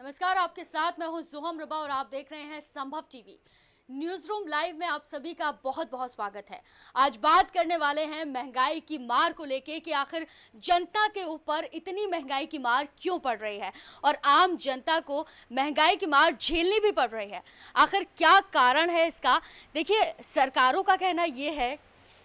नमस्कार, आपके साथ मैं हूं जुहम रबा और आप देख रहे हैं संभव टीवी। न्यूज रूम लाइव में आप सभी का बहुत बहुत स्वागत है। आज बात करने वाले हैं महंगाई की मार को लेके कि आखिर जनता के ऊपर इतनी महंगाई की मार क्यों पड़ रही है और आम जनता को महंगाई की मार झेलनी भी पड़ रही है। आखिर क्या कारण है इसका? देखिए, सरकारों का कहना यह है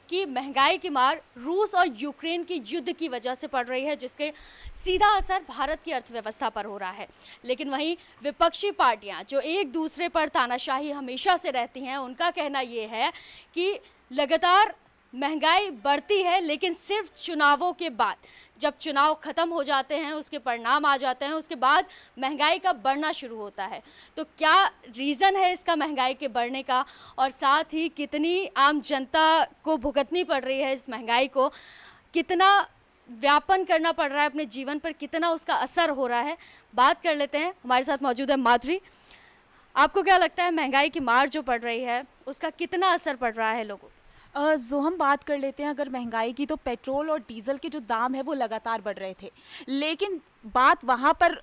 कि महंगाई की मार रूस और यूक्रेन की युद्ध की वजह से पड़ रही है, जिसके सीधा असर भारत की अर्थव्यवस्था पर हो रहा है। लेकिन वहीं विपक्षी पार्टियां जो एक दूसरे पर तानाशाही हमेशा से रहती हैं, उनका कहना ये है कि लगातार महंगाई बढ़ती है, लेकिन सिर्फ चुनावों के बाद, जब चुनाव ख़त्म हो जाते हैं, उसके परिणाम आ जाते हैं, उसके बाद महंगाई का बढ़ना शुरू होता है। तो क्या रीज़न है इसका महंगाई के बढ़ने का, और साथ ही कितनी आम जनता को भुगतनी पड़ रही है इस महंगाई को, कितना व्यापन करना पड़ रहा है अपने जीवन पर, कितना उसका असर हो रहा है, बात कर लेते हैं। हमारे साथ मौजूद है माधुरी। आपको क्या लगता है महंगाई की मार जो पड़ रही है उसका कितना असर पड़ रहा है लोगों? जो हम बात कर लेते हैं अगर महंगाई की, तो पेट्रोल और डीजल के जो दाम है वो लगातार बढ़ रहे थे। लेकिन बात वहाँ पर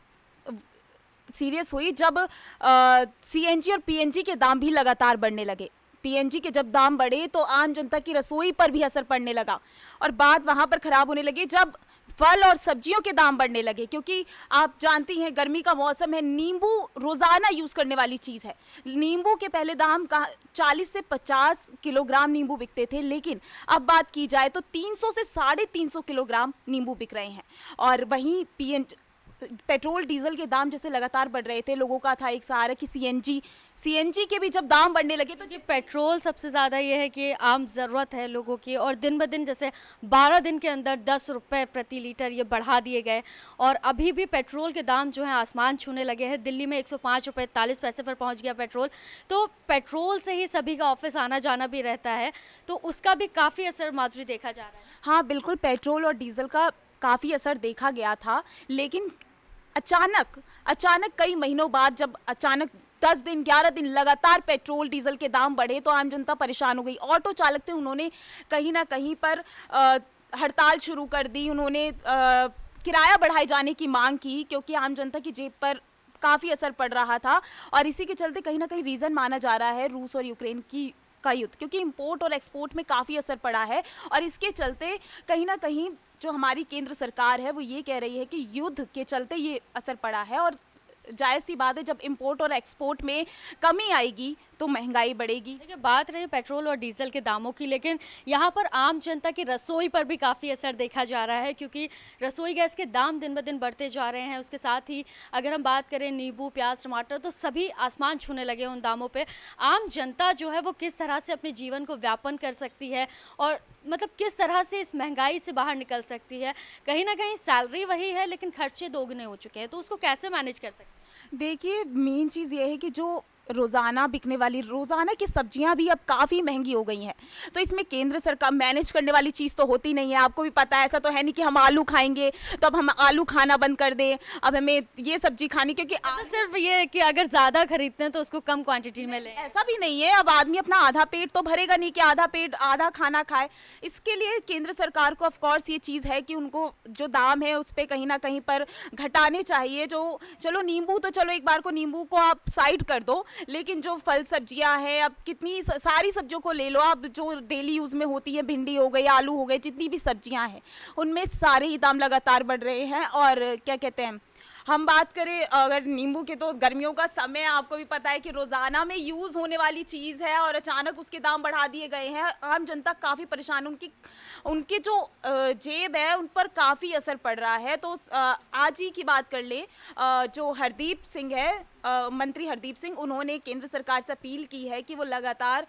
सीरियस हुई जब सीएनजी और पीएनजी के दाम भी लगातार बढ़ने लगे। पीएनजी के जब दाम बढ़े तो आम जनता की रसोई पर भी असर पड़ने लगा, और बात वहाँ पर ख़राब होने लगी जब फल और सब्जियों के दाम बढ़ने लगे। क्योंकि आप जानती हैं गर्मी का मौसम है, नींबू रोज़ाना यूज़ करने वाली चीज़ है। नींबू के पहले दाम का 40 से 50 किलोग्राम नींबू बिकते थे, लेकिन अब बात की जाए तो 300 से 350 किलोग्राम नींबू बिक रहे हैं। और वहीं पेट्रोल डीजल के दाम जैसे लगातार बढ़ रहे थे, लोगों का था एक सहारा कि सीएनजी के भी जब दाम बढ़ने लगे तो ये पेट्रोल सबसे ज़्यादा ये है कि आम ज़रूरत है लोगों की, और दिन ब दिन जैसे 12 दिन के अंदर 10 रुपये प्रति लीटर ये बढ़ा दिए गए, और अभी भी पेट्रोल के दाम जो हैं आसमान छूने लगे हैं। दिल्ली में 105 रुपये 41 पैसे पर पहुंच गया पेट्रोल। तो पेट्रोल से ही सभी का ऑफिस आना जाना भी रहता है, तो उसका भी काफ़ी असर माधुरी देखा जा रहा है। हाँ बिल्कुल, पेट्रोल और डीजल का काफ़ी असर देखा गया था। लेकिन अचानक कई महीनों बाद जब अचानक 10 दिन 11 दिन लगातार पेट्रोल डीजल के दाम बढ़े तो आम जनता परेशान हो गई। ऑटो चालक थे, उन्होंने कहीं ना कहीं पर हड़ताल शुरू कर दी। उन्होंने किराया बढ़ाए जाने की मांग की, क्योंकि आम जनता की जेब पर काफ़ी असर पड़ रहा था। और इसी के चलते कहीं ना कहीं रीज़न माना जा रहा है रूस और यूक्रेन का युद्ध, क्योंकि इंपोर्ट और एक्सपोर्ट में काफ़ी असर पड़ा है। और इसके चलते कहीं ना कहीं जो हमारी केंद्र सरकार है वो ये कह रही है कि युद्ध के चलते ये असर पड़ा है, और जायज़ सी बात है जब इंपोर्ट और एक्सपोर्ट में कमी आएगी तो महंगाई बढ़ेगी। देखिए, बात रही पेट्रोल और डीजल के दामों की, लेकिन यहाँ पर आम जनता की रसोई पर भी काफ़ी असर देखा जा रहा है, क्योंकि रसोई गैस के दाम दिन ब दिन बढ़ते जा रहे हैं। उसके साथ ही अगर हम बात करें नींबू, प्याज, टमाटर, तो सभी आसमान छूने लगे उन दामों पे। आम जनता जो है वो किस तरह से अपने जीवन को व्यापन कर सकती है, और मतलब किस तरह से इस महंगाई से बाहर निकल सकती है? कहीं ना कहीं सैलरी वही है लेकिन खर्चे दोगुने हो चुके हैं, तो उसको कैसे मैनेज कर सकते हैं? देखिए, मेन चीज़ ये है कि जो रोज़ाना बिकने वाली रोज़ाना की सब्जियां भी अब काफ़ी महंगी हो गई हैं। तो इसमें केंद्र सरकार मैनेज करने वाली चीज़ तो होती नहीं है। आपको भी पता है, ऐसा तो है नहीं कि हम आलू खाएंगे तो अब हम आलू खाना बंद कर दें, अब हमें ये सब्जी खानी, क्योंकि तो सिर्फ ये है कि अगर ज़्यादा खरीदते हैं तो उसको कम क्वांटिटी में लें। ऐसा भी नहीं है। अब आदमी अपना आधा पेट तो भरेगा नहीं कि आधा पेट आधा खाना खाए। इसके लिए केंद्र सरकार को ऑफकोर्स ये चीज़ है कि उनको जो दाम है उस पर कहीं ना कहीं पर घटाने चाहिए। जो चलो नींबू तो चलो एक बार को नींबू को आप साइड कर दो, लेकिन जो फल सब्जियां हैं, अब कितनी सारी सब्जियों को ले लो, अब जो डेली यूज़ में होती है, भिंडी हो गई, आलू हो गए, जितनी भी सब्जियां हैं उनमें सारे ही दाम लगातार बढ़ रहे हैं। और क्या कहते हैं, हम बात करें अगर नींबू के, तो गर्मियों का समय आपको भी पता है कि रोज़ाना में यूज़ होने वाली चीज़ है, और अचानक उसके दाम बढ़ा दिए गए हैं। आम जनता काफ़ी परेशान, उनकी जो जेब है उन पर काफ़ी असर पड़ रहा है। तो आज ही की बात कर लें, जो हरदीप सिंह है, मंत्री हरदीप सिंह, उन्होंने केंद्र सरकार से अपील की है कि वो लगातार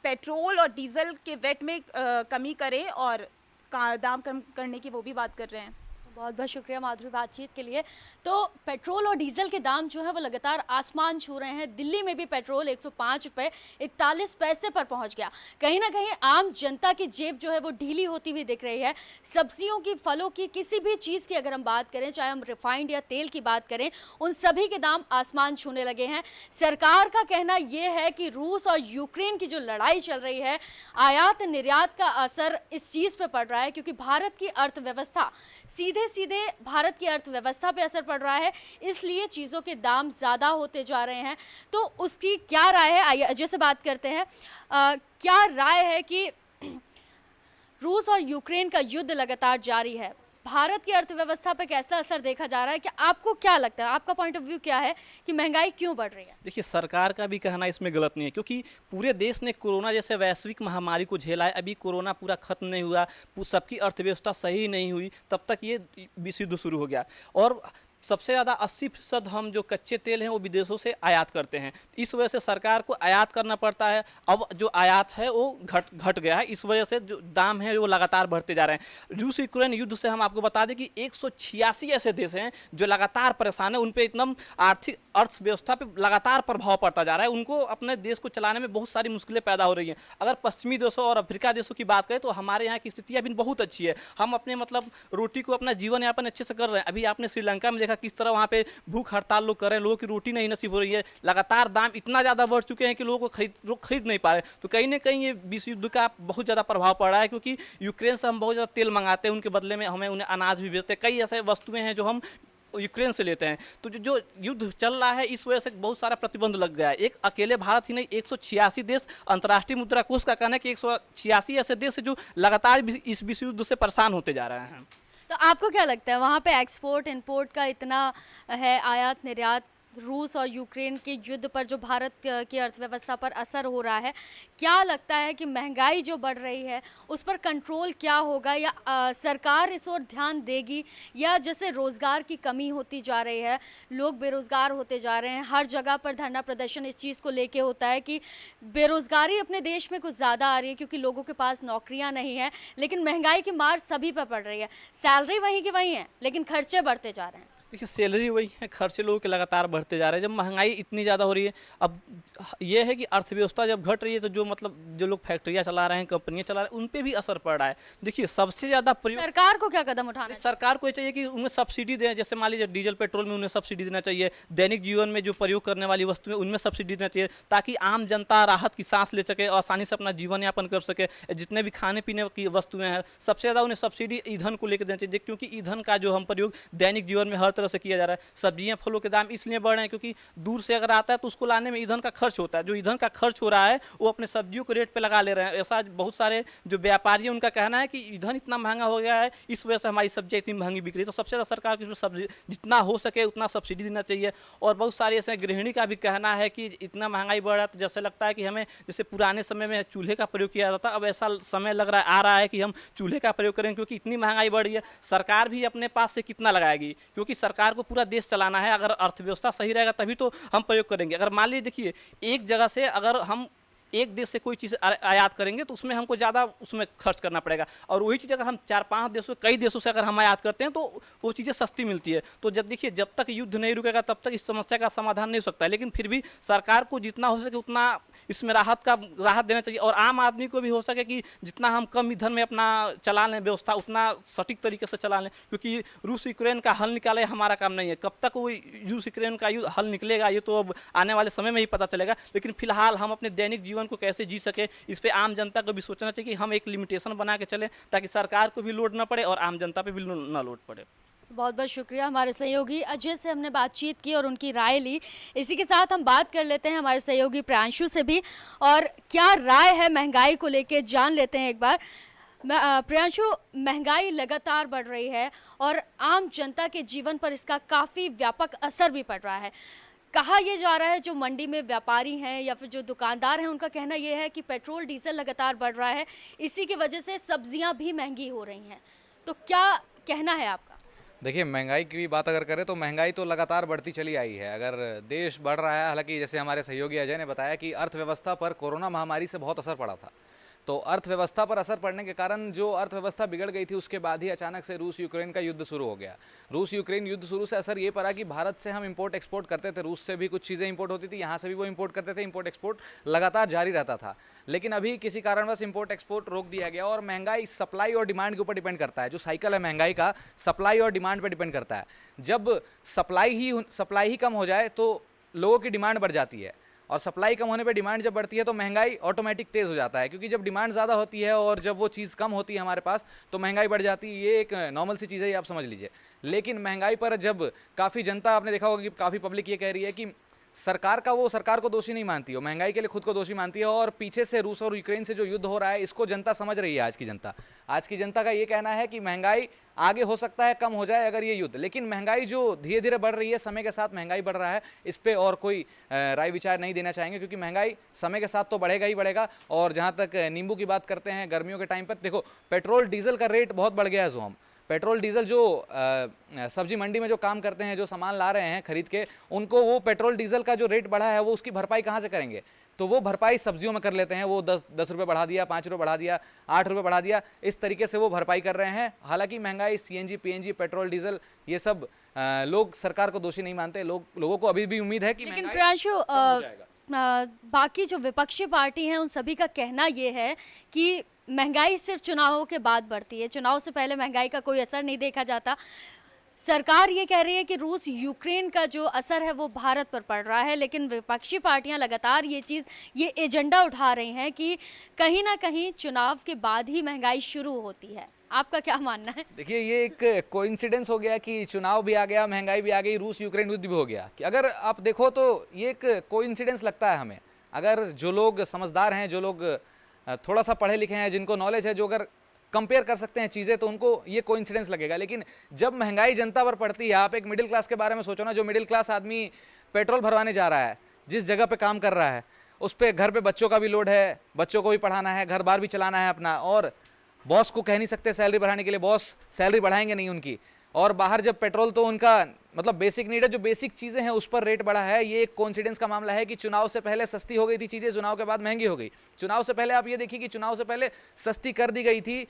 पेट्रोल और डीजल के वेट में कमी करें, और दाम कम करने की वो भी बात कर रहे हैं। बहुत बहुत शुक्रिया माधुरी बातचीत के लिए। तो पेट्रोल और डीजल के दाम जो है वो लगातार आसमान छू रहे हैं। दिल्ली में भी पेट्रोल 105 रुपये 41 पैसे पर पहुंच गया। कहीं ना कहीं आम जनता की जेब जो है वो ढीली होती हुई दिख रही है। सब्जियों की, फलों की, किसी भी चीज़ की अगर हम बात करें, चाहे हम रिफाइंड या तेल की बात करें, उन सभी के दाम आसमान छूने लगे हैं। सरकार का कहना यह है कि रूस और यूक्रेन की जो लड़ाई चल रही है, आयात निर्यात का असर इस चीज़ पर पड़ रहा है, क्योंकि भारत की अर्थव्यवस्था सीधे सीधे सीधे भारत की अर्थव्यवस्था पे असर पड़ रहा है, इसलिए चीज़ों के दाम ज़्यादा होते जा रहे हैं। तो उसकी क्या राय है, आइए अजय से बात करते हैं। क्या राय है कि रूस और यूक्रेन का युद्ध लगातार जारी है, भारत की अर्थव्यवस्था पर कैसा असर देखा जा रहा है? कि आपको क्या लगता है, आपका पॉइंट ऑफ व्यू क्या है कि महंगाई क्यों बढ़ रही है? देखिए, सरकार का भी कहना इसमें गलत नहीं है, क्योंकि पूरे देश ने कोरोना जैसे वैश्विक महामारी को झेला है। अभी कोरोना पूरा खत्म नहीं हुआ, सबकी अर्थव्यवस्था सही नहीं हुई, तब तक ये विश्व युद्ध शुरू हो गया। और सबसे ज़्यादा 80% हम जो कच्चे तेल हैं वो विदेशों से आयात करते हैं। इस वजह से सरकार को आयात करना पड़ता है। अब जो आयात है वो घट गया है, इस वजह से जो दाम है वो लगातार बढ़ते जा रहे हैं। रूस यूक्रेन युद्ध से हम आपको बता दें कि 186 ऐसे देश हैं जो लगातार परेशान है, उन पर एकदम आर्थिक अर्थव्यवस्था पे लगातार प्रभाव पड़ता जा रहा है। उनको अपने देश को चलाने में बहुत सारी मुश्किलें पैदा हो रही हैं। अगर पश्चिमी देशों और अफ्रीका देशों की बात करें तो हमारे यहाँ की स्थिति अभी बहुत अच्छी है। हम अपने रोटी को, अपना जीवन यापन अच्छे से कर रहे हैं। अभी आपने श्रीलंका में देखा किस तरह वहाँ पे भूख हड़ताल लोग कर रहे हैं, लोगों की रोटी नहीं नसीब हो रही है। लगातार दाम इतना ज़्यादा बढ़ चुके हैं कि लोगों को खरीद नहीं पा रहे। तो कहीं ना कहीं ये विश्व युद्ध का बहुत ज़्यादा प्रभाव पड़ रहा है, क्योंकि यूक्रेन से हम बहुत ज़्यादा तेल मंगाते हैं, उनके बदले में हमें उन्हें अनाज भी भेजते हैं। कई ऐसे वस्तुएं हैं जो हम यूक्रेन से लेते हैं। तो जो युद्ध चल रहा है, इस वजह से बहुत सारा प्रतिबंध लग गया है। एक अकेले भारत ही नहीं, 186 देश, अंतर्राष्ट्रीय मुद्रा कोष का कहना है कि 186 ऐसे देश जो लगातार इस विश्व युद्ध से परेशान होते जा रहे हैं। तो आपको क्या लगता है, वहाँ पे एक्सपोर्ट इंपोर्ट का इतना है, आयात निर्यात, रूस और यूक्रेन के युद्ध पर जो भारत की अर्थव्यवस्था पर असर हो रहा है, क्या लगता है कि महंगाई जो बढ़ रही है उस पर कंट्रोल क्या होगा? या सरकार इस ओर ध्यान देगी? या जैसे रोज़गार की कमी होती जा रही है, लोग बेरोज़गार होते जा रहे हैं, हर जगह पर धरना प्रदर्शन इस चीज़ को लेके होता है कि बेरोज़गारी अपने देश में कुछ ज़्यादा आ रही है क्योंकि लोगों के पास नौकरियाँ नहीं हैं, लेकिन महंगाई की मार सभी पर पड़ रही है। सैलरी वहीं की वहीं है, लेकिन खर्चे बढ़ते जा रहे हैं। देखिए, सैलरी वही है, खर्चे लोगों के लगातार बढ़ते जा रहे हैं। जब महंगाई इतनी ज़्यादा हो रही है, अब ये है कि अर्थव्यवस्था जब घट रही है तो जो लोग फैक्ट्रियाँ चला रहे हैं, कंपनियाँ चला रहे हैं, उन पे भी असर पड़ रहा है। देखिए, सबसे ज़्यादा प्रयोग सरकार को क्या कदम उठाना है? सरकार को ये चाहिए कि उन्हें सब्सिडी दें। जैसे मान लीजिए डीजल पेट्रोल में उन्हें सब्सिडी देना चाहिए, दैनिक जीवन में जो प्रयोग करने वाली वस्तुएं उनमें सब्सिडी देना चाहिए, ताकि आम जनता राहत की सांस ले सके और आसानी से अपना जीवन यापन कर सके। जितने भी खाने पीने की वस्तुएं हैं, सबसे ज़्यादा उन्हें सब्सिडी ईंधन को लेकर देना चाहिए, क्योंकि ईंधन का जो हम प्रयोग दैनिक जीवन में हर तरह से किया जा रहा है। सब्जियां फलों के दाम इसलिए बढ़ रहे हैं क्योंकि दूर से अगर आता है तो उसको लाने में ईंधन का खर्च होता है। जो ईंधन का खर्च हो रहा है वो अपने सब्जियों को रेट पे लगा ले रहे हैं। ऐसा बहुत सारे जो व्यापारी हैं उनका कहना है कि ईंधन इतना महंगा हो गया है, इस वजह से हमारी सब्जियां इतनी महंगी बिक रही है। तो सबसे ज़्यादा सरकार की सब्जी जितना हो सके उतना सब्सिडी देना चाहिए। और बहुत सारे ऐसे गृहिणी का भी कहना है कि इतना महंगाई बढ़ रहा है तो जैसे लगता है कि हमें, जैसे पुराने समय में चूल्हे का प्रयोग किया जाता, अब ऐसा समय लग रहा आ रहा है कि हम चूल्हे का प्रयोग करें, क्योंकि इतनी महंगाई बढ़ रही है। सरकार भी अपने पास से कितना लगाएगी, क्योंकि सरकार को पूरा देश चलाना है। अगर अर्थव्यवस्था सही रहेगा तभी तो हम प्रयोग करेंगे। अगर मान लीजिए, देखिए, एक जगह से अगर हम एक देश से कोई चीज़ आयात करेंगे तो उसमें हमको ज़्यादा उसमें खर्च करना पड़ेगा, और वही चीज़ अगर हम 4-5 देशों, कई देशों से अगर हम आयात करते हैं तो वो चीज़ें सस्ती मिलती है। तो जब देखिए, जब तक युद्ध नहीं रुकेगा तब तक इस समस्या का समाधान नहीं हो सकता है। लेकिन फिर भी सरकार को जितना हो सके उतना इसमें राहत देना चाहिए, और आम आदमी को भी हो सके कि जितना हम कम ईंधन में अपना चला लें व्यवस्था, उतना सटीक तरीके से चला लें। क्योंकि रूस यूक्रेन का हल निकाले हमारा काम नहीं है। कब तक वो रूस यूक्रेन का हल निकलेगा ये तो अब आने वाले समय में ही पता चलेगा। लेकिन फिलहाल हम अपने दैनिक जीवन को कैसे जी सके, इस पे आम जनता को भी सोचना चाहिए कि हम एक लिमिटेशन बना के चलें, ताकि सरकार को भी लोड ना पड़े और आम जनता पे भी ना लोड पड़े। बहुत बहुत शुक्रिया। हमारे सहयोगी अजय से हमने बातचीत की और उनकी राय ली। इसी के साथ हम बात कर लेते हैं हमारे सहयोगी प्रियांशु से भी, और क्या राय है महंगाई को लेके जान लेते हैं एक बार। प्रियांशु, महंगाई लगातार बढ़ रही है और आम जनता के जीवन पर इसका काफ़ी व्यापक असर भी पड़ रहा है। कहा यह जा रहा है, जो मंडी में व्यापारी हैं या फिर जो दुकानदार हैं, उनका कहना यह है कि पेट्रोल डीजल लगातार बढ़ रहा है, इसी की वजह से सब्जियां भी महंगी हो रही हैं। तो क्या कहना है आपका? देखिए, महंगाई की भी बात अगर करें तो महंगाई तो लगातार बढ़ती चली आई है। अगर देश बढ़ रहा है, हालांकि जैसे हमारे सहयोगी अजय ने बताया कि अर्थव्यवस्था पर कोरोना महामारी से बहुत असर पड़ा था, तो अर्थव्यवस्था पर असर पड़ने के कारण जो अर्थव्यवस्था बिगड़ गई थी उसके बाद ही अचानक से रूस यूक्रेन का युद्ध शुरू हो गया। रूस यूक्रेन युद्ध शुरू से असर ये पड़ा कि भारत से हम इंपोर्ट एक्सपोर्ट करते थे, रूस से भी कुछ चीज़ें इंपोर्ट होती थी, यहाँ से भी वो इंपोर्ट करते थे, इंपोर्ट एक्सपोर्ट लगातार जारी रहता था। लेकिन अभी किसी कारणवश इंपोर्ट एक्सपोर्ट रोक दिया गया, और महंगाई सप्लाई और डिमांड के ऊपर डिपेंड करता है। जो साइकिल है महंगाई का, सप्लाई और डिमांड पर डिपेंड करता है। जब सप्लाई ही कम हो जाए तो लोगों की डिमांड बढ़ जाती है, और सप्लाई कम होने पे डिमांड जब बढ़ती है तो महंगाई ऑटोमेटिक तेज़ हो जाता है, क्योंकि जब डिमांड ज़्यादा होती है और जब वो चीज़ कम होती है हमारे पास तो महंगाई बढ़ जाती है। ये एक नॉर्मल सी चीज़ है, ये आप समझ लीजिए। लेकिन महंगाई पर जब काफ़ी जनता, आपने देखा होगा कि काफ़ी पब्लिक ये कह रही है कि सरकार को दोषी नहीं मानती हो, महंगाई के लिए खुद को दोषी मानती है, और पीछे से रूस और यूक्रेन से जो युद्ध हो रहा है इसको जनता समझ रही है। आज की जनता का ये कहना है कि महंगाई आगे हो सकता है कम हो जाए अगर ये युद्ध, लेकिन महंगाई जो धीरे धीरे बढ़ रही है, समय के साथ महंगाई बढ़ रहा है, इस पे और कोई राय विचार नहीं देना चाहेंगे, क्योंकि महंगाई समय के साथ तो बढ़ेगा ही बढ़ेगा। और जहाँ तक नींबू की बात करते हैं, गर्मियों के टाइम पर देखो पेट्रोल डीजल का रेट बहुत बढ़ गया है। हम पेट्रोल डीजल जो सब्जी मंडी में जो काम करते हैं, जो सामान ला रहे हैं खरीद के, उनको वो पेट्रोल डीजल का जो रेट बढ़ा है वो उसकी भरपाई कहाँ से करेंगे? तो वो भरपाई सब्जियों में कर लेते हैं। वो 10 रुपये बढ़ा दिया, 5 रुपये बढ़ा दिया, 8 रुपये बढ़ा दिया, इस तरीके से वो भरपाई कर रहे हैं। हालांकि महंगाई, सीएनजी, पीएनजी, पेट्रोल डीजल, ये सब लोग सरकार को दोषी नहीं मानते। लोगों को अभी भी उम्मीद है कि लेकिन महंगाई प्रियांशु, कम हो जाएगा। बाकी जो विपक्षी पार्टी हैं उन सभी का कहना ये है कि महंगाई सिर्फ चुनावों के बाद बढ़ती है, चुनाव से पहले महंगाई का कोई असर नहीं देखा जाता। सरकार ये कह रही है कि रूस यूक्रेन का जो असर है वो भारत पर पड़ रहा है, लेकिन विपक्षी पार्टियां लगातार ये एजेंडा उठा रही हैं कि कहीं ना कहीं चुनाव के बाद ही महंगाई शुरू होती है। आपका क्या मानना है? देखिए, ये एक कोइंसिडेंस हो गया कि चुनाव भी आ गया, महंगाई भी आ गई, रूस यूक्रेन युद्ध भी हो गया। कि अगर आप देखो तो ये एक कोइंसिडेंस लगता है हमें। अगर जो लोग समझदार हैं, जो लोग थोड़ा सा पढ़े लिखे हैं, जिनको नॉलेज है, जो अगर कंपेयर कर सकते हैं चीज़ें, तो उनको ये कोइंसिडेंस लगेगा। लेकिन जब महंगाई जनता पर पड़ती है, आप एक मिडिल क्लास के बारे में सोचो ना, जो मिडिल क्लास आदमी पेट्रोल भरवाने जा रहा है, जिस जगह पे काम कर रहा है, उस पर घर पे बच्चों का भी लोड है, बच्चों को भी पढ़ाना है, घर बार भी चलाना है अपना, और बॉस को कह नहीं सकते सैलरी बढ़ाने के लिए, बॉस सैलरी बढ़ाएंगे नहीं उनकी। और बाहर जब पेट्रोल, तो उनका मतलब बेसिक नीड है, जो बेसिक चीज़ें हैं उस पर रेट बढ़ा है। ये एक कोइंसिडेंस का मामला है कि चुनाव से पहले सस्ती हो गई थी चीज़ें, चुनाव के बाद महंगी हो गई। चुनाव से पहले आप ये देखिए कि चुनाव से पहले सस्ती कर दी गई थी,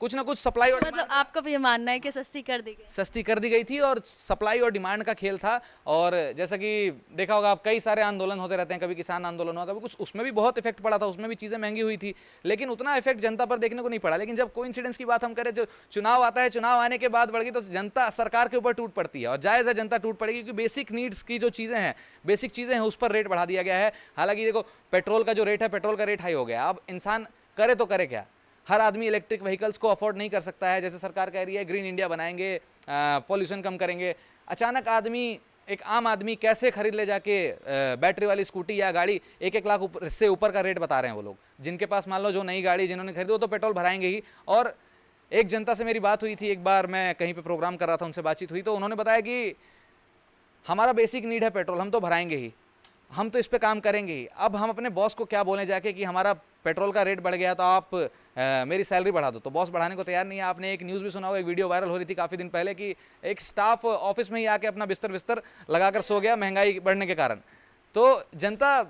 कुछ ना कुछ सप्लाई और मतलब आपका भी ये मानना है कि सस्ती कर दी गई? सस्ती कर दी गई थी और सप्लाई और डिमांड का खेल था। और जैसा कि देखा होगा आप, कई सारे आंदोलन होते रहते हैं, कभी किसान आंदोलन हुआ, कभी कुछ, उसमें भी बहुत इफेक्ट पड़ा था, उसमें भी चीज़ें महंगी हुई थी, लेकिन उतना इफेक्ट जनता पर देखने को नहीं पड़ा। लेकिन जब कोइंसिडेंस की बात हम करें, जो चुनाव आता है, चुनाव आने के बाद बढ़ गई, तो जनता सरकार के ऊपर टूट पड़ती है, और जायज़ है जनता टूट पड़ेगी, क्योंकि बेसिक नीड्स की जो चीज़ें हैं, बेसिक चीज़ें हैं, उस पर रेट बढ़ा दिया गया है। हालांकि देखो, पेट्रोल का जो रेट है, पेट्रोल का रेट हाई हो गया। अब इंसान करे तो करे क्या? हर आदमी इलेक्ट्रिक व्हीकल्स को अफोर्ड नहीं कर सकता है। जैसे सरकार कह रही है ग्रीन इंडिया बनाएंगे, पॉल्यूशन कम करेंगे, अचानक एक आम आदमी कैसे खरीद ले जाके बैटरी वाली स्कूटी या गाड़ी? 1-1 लाख से ऊपर का रेट बता रहे हैं वो लोग, जिनके पास मान लो जो नई गाड़ी जिन्होंने खरीदी, वो तो पेट्रोल भराएंगे ही। और एक जनता से मेरी बात हुई थी, एक बार मैं कहीं पे प्रोग्राम कर रहा था, उनसे बातचीत हुई, तो उन्होंने बताया कि हमारा बेसिक नीड है पेट्रोल, हम तो भराएंगे ही, हम तो इस पे काम करेंगे ही। अब हम अपने बॉस को क्या बोलें जाके कि हमारा पेट्रोल का रेट बढ़ गया तो आप मेरी सैलरी बढ़ा दो? तो बॉस बढ़ाने को तैयार नहीं है। आपने एक न्यूज़ भी सुना होगा, एक वीडियो वायरल हो रही थी काफ़ी दिन पहले, कि एक स्टाफ ऑफिस में ही आके अपना बिस्तर लगाकर सो गया महंगाई बढ़ने के कारण। तो जनता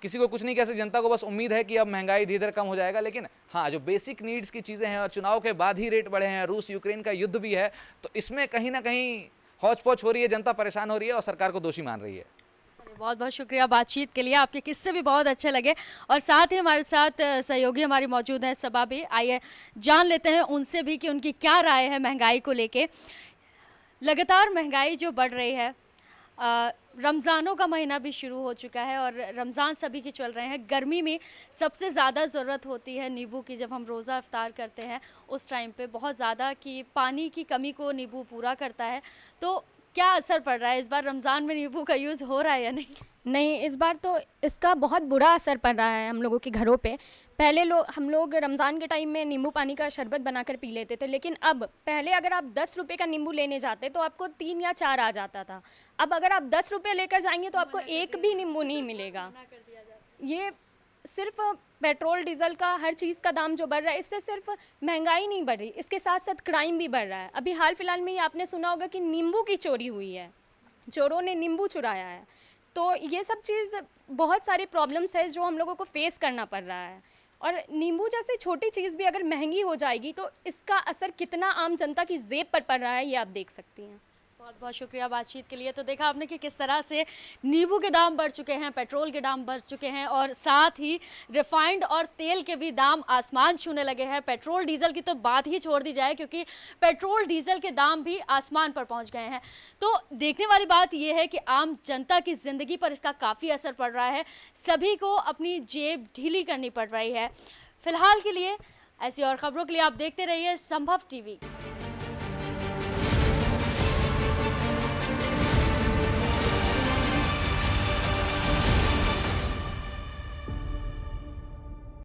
किसी को कुछ नहीं कह सकती, जनता को बस उम्मीद है कि अब महंगाई धीरे धीरे कम हो जाएगा। लेकिन हाँ, जो बेसिक नीड्स की चीज़ें हैं, और चुनाव के बाद ही रेट बढ़े हैं, रूस यूक्रेन का युद्ध भी है, तो इसमें कहीं ना कहीं हौच पौच हो रही है, जनता परेशान हो रही है और सरकार को दोषी मान रही है। बहुत बहुत शुक्रिया बातचीत के लिए, आपके किस्से भी बहुत अच्छे लगे। और साथ ही हमारे साथ सहयोगी हमारी मौजूद है सबा भी, आइए जान लेते हैं उनसे भी कि उनकी क्या राय है महंगाई को लेके। लगातार महंगाई जो बढ़ रही है, रमज़ानों का महीना भी शुरू हो चुका है और रमज़ान सभी के चल रहे हैं। गर्मी में सबसे ज़्यादा ज़रूरत होती है नींबू की, जब हम रोज़ा इफ्तार करते हैं उस टाइम पे बहुत ज़्यादा कि पानी की कमी को नींबू पूरा करता है। तो क्या असर पड़ रहा है इस बार रमज़ान में, नींबू का यूज़ हो रहा है या नहीं? नहीं, इस बार तो इसका बहुत बुरा असर पड़ रहा है हम लोगों के घरों पे। पहले हम लोग रमज़ान के टाइम में नींबू पानी का शरबत बनाकर पी लेते थे, लेकिन अब पहले अगर आप 10 रुपये का नींबू लेने जाते तो आपको 3 या 4 आ जाता था। अब अगर आप 10 रुपये लेकर जाएंगे तो आपको एक भी नींबू नहीं मिलेगा। ये सिर्फ पेट्रोल डीजल का, हर चीज़ का दाम जो बढ़ रहा है, इससे सिर्फ महंगाई नहीं बढ़ रही, इसके साथ साथ क्राइम भी बढ़ रहा है। अभी हाल फिलहाल में ही आपने सुना होगा कि नींबू की चोरी हुई है, चोरों ने नींबू चुराया है। तो ये सब चीज़, बहुत सारी प्रॉब्लम्स है जो हम लोगों को फेस करना पड़ रहा है। और नींबू जैसी छोटी चीज़ भी अगर महंगी हो जाएगी तो इसका असर कितना आम जनता की जेब पर पड़ रहा है, ये आप देख सकती हैं। बहुत बहुत शुक्रिया बातचीत के लिए। तो देखा आपने कि किस तरह से नींबू के दाम बढ़ चुके हैं, पेट्रोल के दाम बढ़ चुके हैं और साथ ही रिफाइंड और तेल के भी दाम आसमान छूने लगे हैं। पेट्रोल डीजल की तो बात ही छोड़ दी जाए, क्योंकि पेट्रोल डीजल के दाम भी आसमान पर पहुंच गए हैं। तो देखने वाली बात यह है कि आम जनता की ज़िंदगी पर इसका काफ़ी असर पड़ रहा है। सभी को अपनी जेब ढीली करनी पड़ रही है। फिलहाल के लिए ऐसी और खबरों के लिए आप देखते रहिए संभव टीवी।